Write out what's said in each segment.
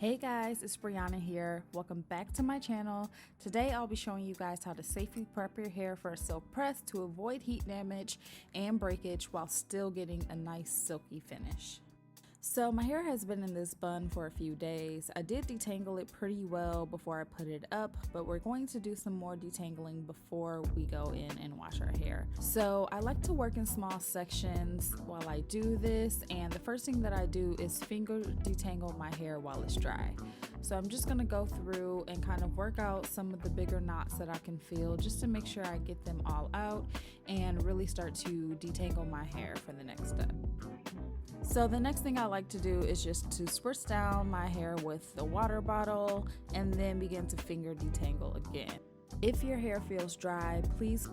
Hey guys, it's Brianna here. Welcome back to my channel. Today I'll be showing you guys how to safely prep your hair for a silk press to avoid heat damage and breakage while still getting a nice silky finish. So my hair has been in this bun for a few days. I did detangle it pretty well before I put it up, but we're going to do some more detangling before we go in and wash our hair. So I like to work in small sections while I do this, and the first thing that I do is finger detangle my hair while it's dry. So I'm just gonna go through and kind of work out some of the bigger knots that I can feel just to make sure I get them all out and really start to detangle my hair for the next step. So the next thing I like to do is just to spritz down my hair with the water bottle and then begin to finger detangle again. If your hair feels dry, please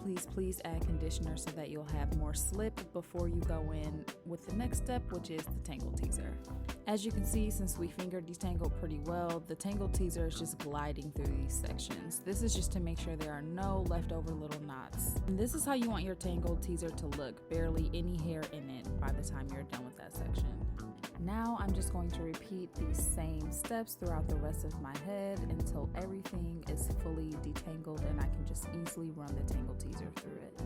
add conditioner so that you'll have more slip before you go in with the next step, which is the tangle teaser. As you can see, since we finger detangled pretty well, the tangle teaser is just gliding through these sections. This is just to make sure there are no leftover little knots. And this is how you want your tangle teaser to look, barely any hair in it by the time you're done with that section. Now I'm just going to repeat these same steps throughout the rest of my head until everything is fully detangled and I can just easily run the tangle teaser through it.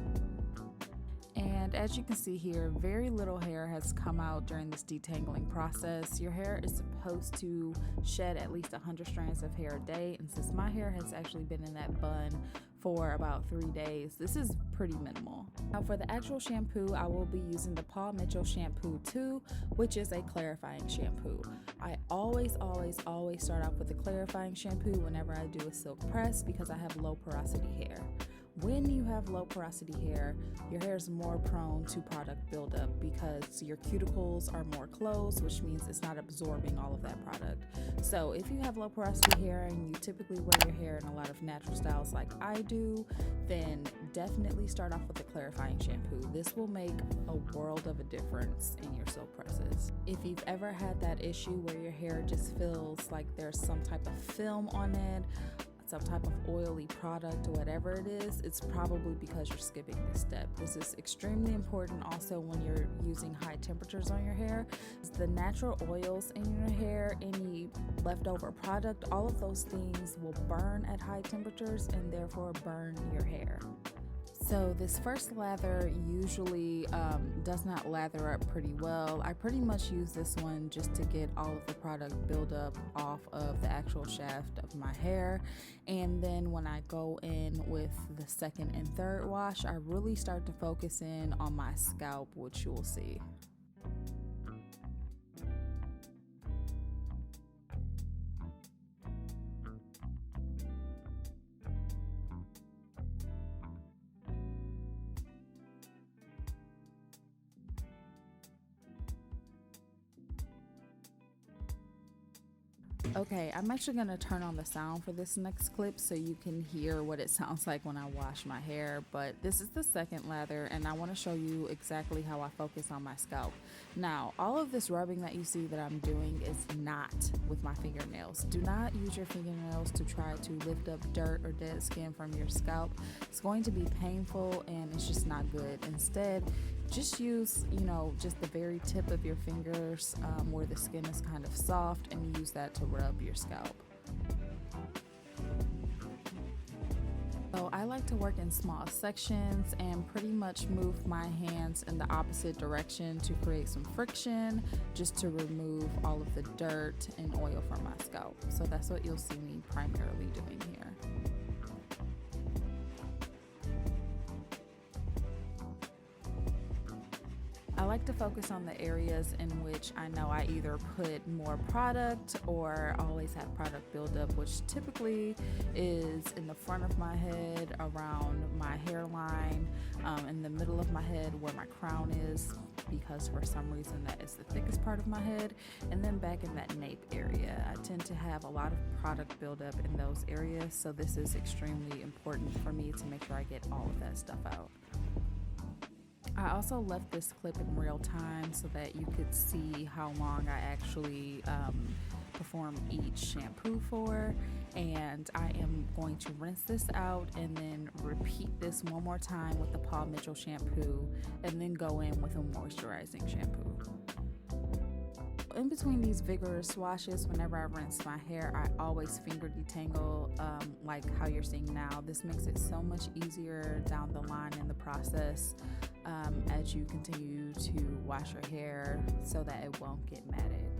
And as you can see here, very little hair has come out during this detangling process. Your hair is supposed to shed at least 100 strands of hair a day, and since my hair has actually been in that bun for about 3 days, this is pretty minimal. Now for the actual shampoo, I will be using the Paul Mitchell Shampoo 2, which is a clarifying shampoo. I always start off with a clarifying shampoo whenever I do a silk press because I have low porosity hair. When you have low porosity hair, your hair is more prone to product buildup because your cuticles are more closed, which means it's not absorbing all of that product. So if you have low porosity hair and you typically wear your hair in a lot of natural styles like I do, then definitely start off with a clarifying shampoo. This will make a world of a difference in your silk presses. If you've ever had that issue where your hair just feels like there's some type of film on it, some type of oily product, or whatever it is, it's probably because you're skipping this step. This is extremely important also when you're using high temperatures on your hair. The natural oils in your hair, any leftover product, all of those things will burn at high temperatures and therefore burn your hair. So this first lather usually does not lather up pretty well. I pretty much use this one just to get all of the product buildup off of the actual shaft of my hair. And then when I go in with the second and third wash, I really start to focus in on my scalp, which you will see. Okay, I'm actually going to turn on the sound for this next clip so you can hear what it sounds like when I wash my hair, but this is the second lather and I want to show you exactly how I focus on my scalp. Now, all of this rubbing that you see that I'm doing is not with my fingernails. Do not use your fingernails to try to lift up dirt or dead skin from your scalp. It's going to be painful and it's just not good. Instead, just use, just the very tip of your fingers where the skin is kind of soft, and use that to rub your scalp. So I like to work in small sections and pretty much move my hands in the opposite direction to create some friction, just to remove all of the dirt and oil from my scalp. So that's what you'll see me primarily doing here. I like to focus on the areas in which I know I either put more product or always have product buildup, which typically is in the front of my head, around my hairline, in the middle of my head where my crown is, because for some reason that is the thickest part of my head, and then back in that nape area. I tend to have a lot of product buildup in those areas, so this is extremely important for me to make sure I get all of that stuff out. I also left this clip in real time so that you could see how long I actually perform each shampoo for, and I am going to rinse this out and then repeat this one more time with the Paul Mitchell shampoo and then go in with a moisturizing shampoo. in between these vigorous washes, whenever I rinse my hair, I always finger detangle, like how you're seeing now. This makes it so much easier down the line in the process, as you continue to wash your hair so that it won't get matted.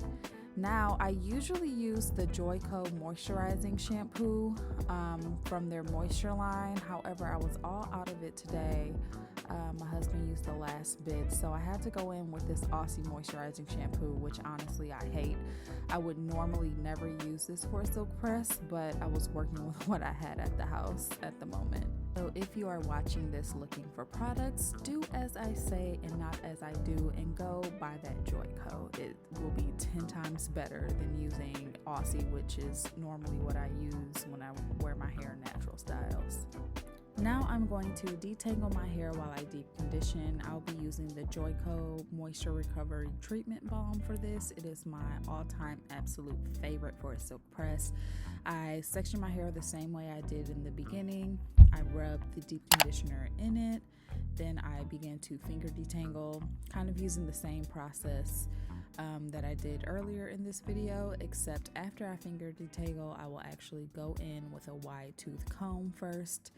Now, I usually use the Joico moisturizing shampoo from their moisture line. However, I was all out of it today. My husband used the last bit, so I had to go in with this Aussie moisturizing shampoo, which honestly I hate. I would normally never use this for a silk press, but I was working with what I had at the house at the moment. So if you are watching this looking for products, do as I say and not as I do, and go buy that Joico. It will be 10 times better than using Aussie, which is normally what I use when I wear my hair natural styles. Now I'm going to detangle my hair while I deep condition. I'll be using the Joico Moisture Recovery Treatment Balm for this. It is my all-time absolute favorite for a silk press. I section my hair the same way I did in the beginning. I rub the deep conditioner in it. Then I began to finger detangle, kind of using the same process that I did earlier in this video, except after I finger detangle, I will actually go in with a wide tooth comb first.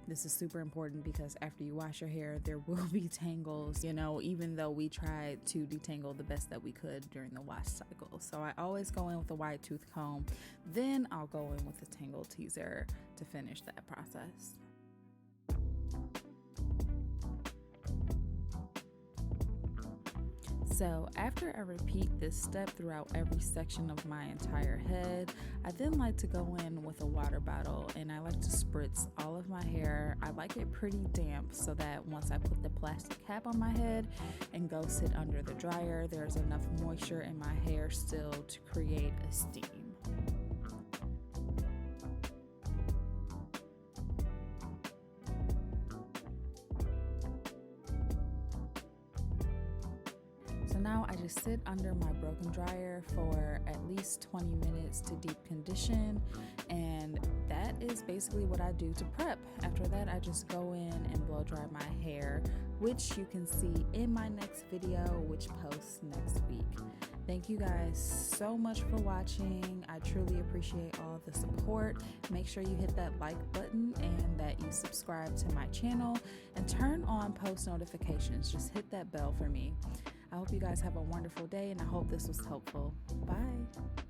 This is super important because after you wash your hair, there will be tangles, you know, even though we tried to detangle the best that we could during the wash cycle. So I always go in with a wide tooth comb, then I'll go in with a tangle teaser to finish that process. So after I repeat this step throughout every section of my entire head, I then like to go in with a water bottle and I like to spritz all of my hair. I like it pretty damp so that once I put the plastic cap on my head and go sit under the dryer, there's enough moisture in my hair still to create a steam. Now I just sit under my broken dryer for at least 20 minutes to deep condition, and that is basically what I do to prep. After that, I just go in and blow dry my hair, which you can see in my next video, which posts next week. Thank you guys so much for watching. I truly appreciate all the support. Make sure you hit that like button and that you subscribe to my channel and turn on post notifications. Just hit that bell for me. I hope you guys have a wonderful day, and I hope this was helpful. Bye.